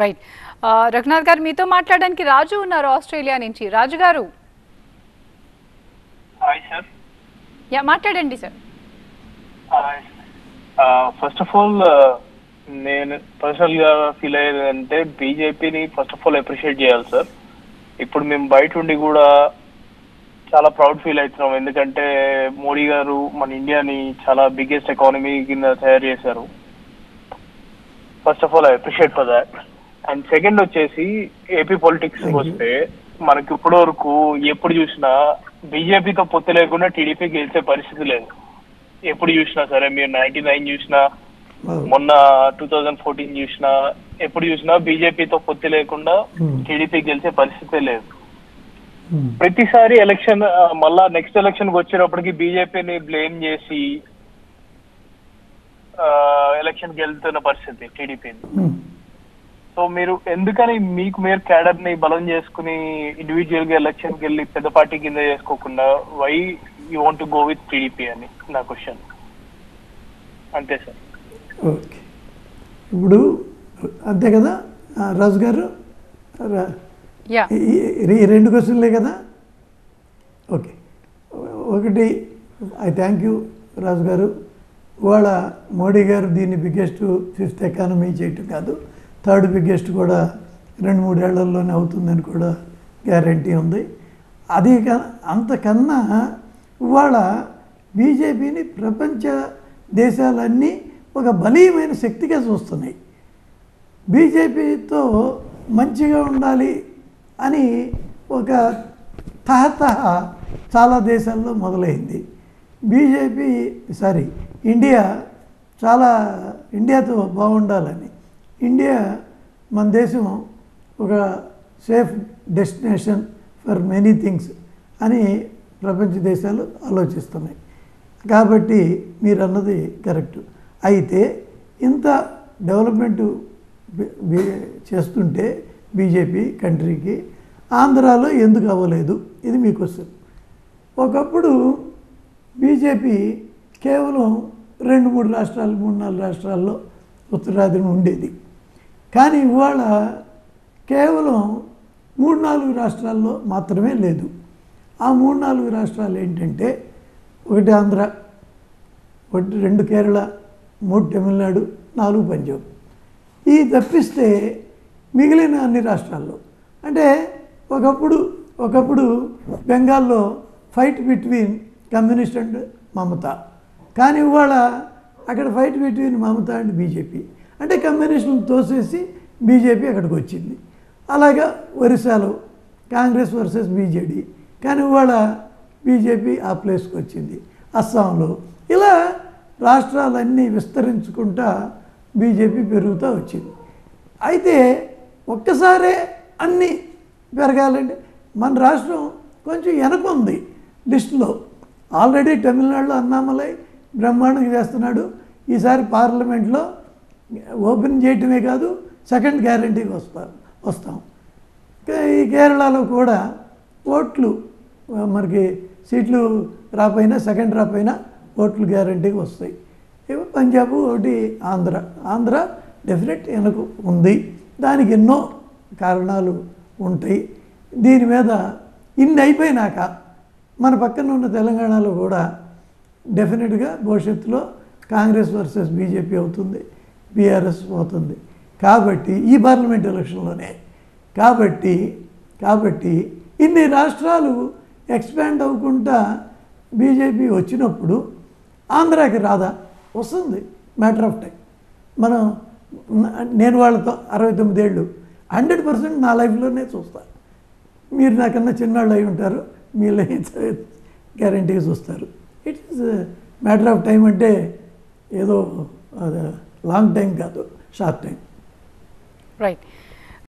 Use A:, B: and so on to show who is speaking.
A: Right. Raghunath గారు మీతో మాట్లాడడానికి రాజు ఉన్నారు ఆస్ట్రేలియా నుంచి. రాజు గారు
B: హాయ్ సార్.
A: యా మాట్లాడండి సార్.
B: ఫస్ట్ ఆఫ్ ఆల్ నేను పర్సనల్ గా ఫీల్ అయ్యేది అంటే బీజేపీని ఫస్ట్ ఆఫ్ ఆల్ అప్రిషియేట్ చేయాలి సార్. ఇప్పుడు మేము బయట ఉండి కూడా చాలా ప్రౌడ్ ఫీల్ అవుతున్నాం, ఎందుకంటే మోడీ గారు మన ఇండియాని చాలా బిగ్గెస్ట్ ఎకానమీ కింద తయారు చేశారు. First of all I appreciate for that. And second వచ్చేసి ఏపీ పాలిటిక్స్ వస్తే మనకి ఇప్పటి వరకు ఎప్పుడు చూసినా బీజేపీతో పొత్తు లేకుండా టీడీపీ గెలిచే పరిస్థితి లేదు. ఎప్పుడు చూసినా సరే, మీరు 99 చూసినా, మొన్న 2014 చూసినా, ఎప్పుడు చూసినా బీజేపీతో పొత్తు లేకుండా టీడీపీ గెలిచే పరిస్థితే లేదు. ప్రతిసారి ఎలక్షన్ మళ్ళా నెక్స్ట్ ఎలక్షన్ వచ్చినప్పటికి బీజేపీని బ్లేమ్ చేసి ఎలక్షన్ గెలుతున్న పరిస్థితి టీడీపీని. సో మీరు ఎందుకని మీకు మీరు క్యాడర్ ని బలం చేసుకుని ఇండివిజువల్ గా ఎలక్షన్ కి వెళ్ళి పెద్ద పార్టీ కింద చేసుకోకుండా why you want to go with TDP అని నా క్వశ్చన్. అంతే సార్.
C: ఓకే, ఇప్పుడు అంతే కదా రాజు గారు, ఈ రెండు క్వశ్చన్లే కదా. ఓకే, ఒకటి ఐ థ్యాంక్ యూ రాజు గారు. ఇవాళ మోడీ గారు దీన్ని బిగ్గెస్ట్ 5th ఎకానమీ చేయటం కాదు, 3rd బిగ్గెస్ట్ కూడా 2-3 ఏళ్లలోనే అవుతుందని కూడా గ్యారంటీ ఉంది. అది అంతకన్నా ఇవాళ బీజేపీని ప్రపంచ దేశాలన్నీ ఒక బలీయమైన శక్తిగా చూస్తున్నాయి. బీజేపీతో మంచిగా ఉండాలి అని ఒక తహతహ చాలా దేశాల్లో మొదలైంది. ఇండియాతో బాగుండాలని, ఇండియా మన దేశం ఒక safe destination for many things అని ప్రపంచ దేశాలు ఆలోచిస్తున్నాయి. కాబట్టి మీరు అన్నది కరెక్ట్. అయితే ఇంత డెవలప్మెంటు చేస్తుంటే బీజేపీ కంట్రీకి ఆంధ్రాలో ఎందుకు అవ్వలేదు, ఇది మీ క్వశ్చన్. ఒకప్పుడు బీజేపీ కేవలం 2-3 రాష్ట్రాలు 3-4 రాష్ట్రాల్లో ఉత్తరాదిన ఉండేది. కానీ ఇవాళ కేవలం 3-4 రాష్ట్రాల్లో మాత్రమే లేదు. ఆ 3-4 రాష్ట్రాలు ఏంటంటే, 1 ఆంధ్ర, 2 కేరళ, 3 తమిళనాడు, 4 పంజాబ్. ఈ తప్పిస్తే మిగిలిన అన్ని రాష్ట్రాల్లో అంటే ఒకప్పుడు బెంగాల్లో fight between communist and Mamata, కానీ ఇవాళ అక్కడ fight between Mamata and BJP. అంటే కమ్యూనిస్టులను తోసేసి బీజేపీ అక్కడికి వచ్చింది. అలాగా ఒరిస్సాలో కాంగ్రెస్ వర్సెస్ బీజేడీ, కానీ ఇవాళ బీజేపీ ఆ ప్లేస్కి వచ్చింది. అస్సాంలో ఇలా రాష్ట్రాలన్నీ విస్తరించుకుంటా బీజేపీ పెరుగుతూ వచ్చింది. అయితే ఒక్కసారే అన్నీ పెరగాలంటే మన రాష్ట్రం కొంచెం వెనకుంది లిస్టులో. ఆల్రెడీ తమిళనాడులో అన్నామలై బ్రహ్మాండంగా చేస్తున్నాడు. ఈసారి పార్లమెంట్లో ఓపెన్ చేయటమే కాదు, 2nd గ్యారంటీకి వస్తాం. ఈ కేరళలో కూడా ఓట్లు మనకి సీట్లు రాపోయినా, 2nd రాపోయినా ఓట్లు గ్యారంటీకి వస్తాయి. పంజాబ్, ఒకటి ఆంధ్ర డెఫినెట్ వెనక ఉంది. దానికి ఎన్నో కారణాలు ఉంటాయి. దీని మీద ఇన్ని అయిపోయినాక మన పక్కన ఉన్న తెలంగాణలో కూడా డెఫినెట్గా భవిష్యత్తులో కాంగ్రెస్ వర్సెస్ బీజేపీ అవుతుంది, బీఆర్ఎస్ పోతుంది. కాబట్టి ఈ పార్లమెంట్ ఎలక్షన్లోనే కాబట్టి ఇన్ని రాష్ట్రాలు ఎక్స్పాండ్ అవ్వకుండా బీజేపీ వచ్చినప్పుడు ఆంధ్రాకి రాదా? వస్తుంది, మ్యాటర్ ఆఫ్ టైం. నేను వాళ్ళతో 69 ఏళ్ళు 100% నా లైఫ్లోనే చూస్తాను. మీరు నాకన్నా చిన్నవాళ్ళు అయి ఉంటారు, మీ లైఫ్ గ్యారంటీగా చూస్తారు. It is matter of time. అంటే ఏదో లాంగ్ టైం కాదు, షార్ట్ టైం.
A: రైట్.